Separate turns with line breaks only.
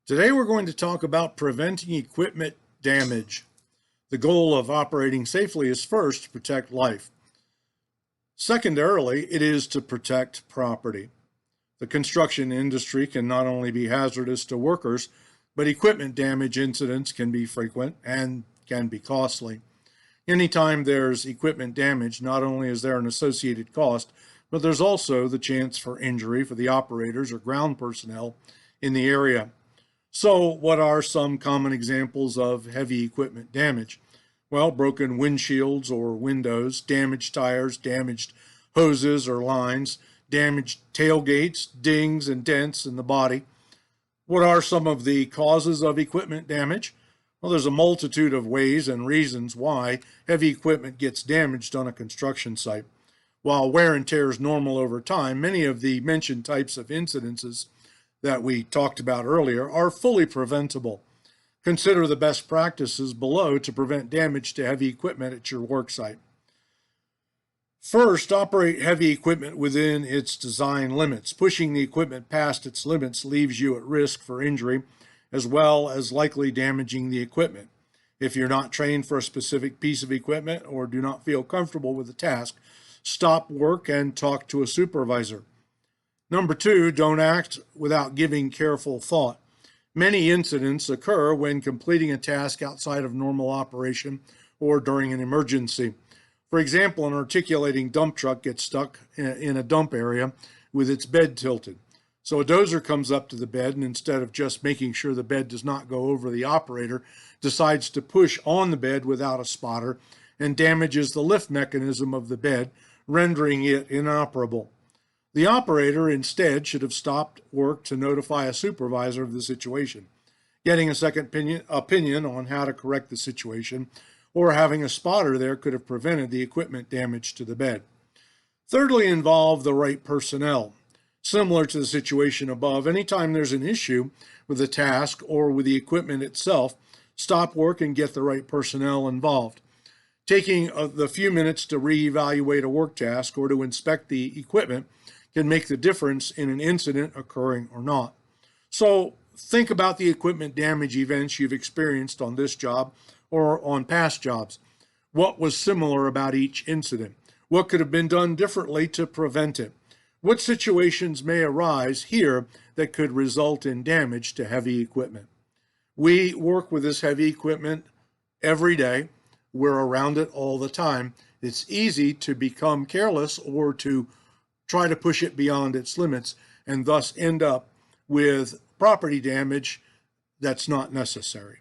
Today we're going to talk about preventing equipment damage. The goal of operating safely is first to protect life. Secondarily, it is to protect property. The construction industry can not only be hazardous to workers, but equipment damage incidents can be frequent and can be costly. Anytime there's equipment damage, not only is there an associated cost, but there's also the chance for injury for the operators or ground personnel in the area. So what are some common examples of heavy equipment damage? Well, broken windshields or windows, damaged tires, damaged hoses or lines, damaged tailgates, dings and dents in the body. What are some of the causes of equipment damage? Well, there's a multitude of ways and reasons why heavy equipment gets damaged on a construction site. While wear and tear is normal over time, many of the mentioned types of incidences that we talked about earlier are fully preventable. Consider the best practices below to prevent damage to heavy equipment at your work site. First, operate heavy equipment within its design limits. Pushing the equipment past its limits leaves you at risk for injury, as well as likely damaging the equipment. If you're not trained for a specific piece of equipment or do not feel comfortable with the task, stop work and talk to a supervisor. Number two, don't act without giving careful thought. Many incidents occur when completing a task outside of normal operation or during an emergency. For example, an articulating dump truck gets stuck in a dump area with its bed tilted. So a dozer comes up to the bed and instead of just making sure the bed does not go over the operator, decides to push on the bed without a spotter and damages the lift mechanism of the bed, rendering it inoperable. The operator instead should have stopped work to notify a supervisor of the situation. Getting a second opinion on how to correct the situation or having a spotter there could have prevented the equipment damage to the bed. Thirdly, involve the right personnel. Similar to the situation above, anytime there's an issue with the task or with the equipment itself, stop work and get the right personnel involved. Taking the few minutes to reevaluate a work task or to inspect the equipment can make the difference in an incident occurring or not. So think about the equipment damage events you've experienced on this job or on past jobs. What was similar about each incident? What could have been done differently to prevent it? What situations may arise here that could result in damage to heavy equipment? We work with this heavy equipment every day. We're around it all the time. It's easy to become careless or to try to push it beyond its limits and thus end up with property damage that's not necessary.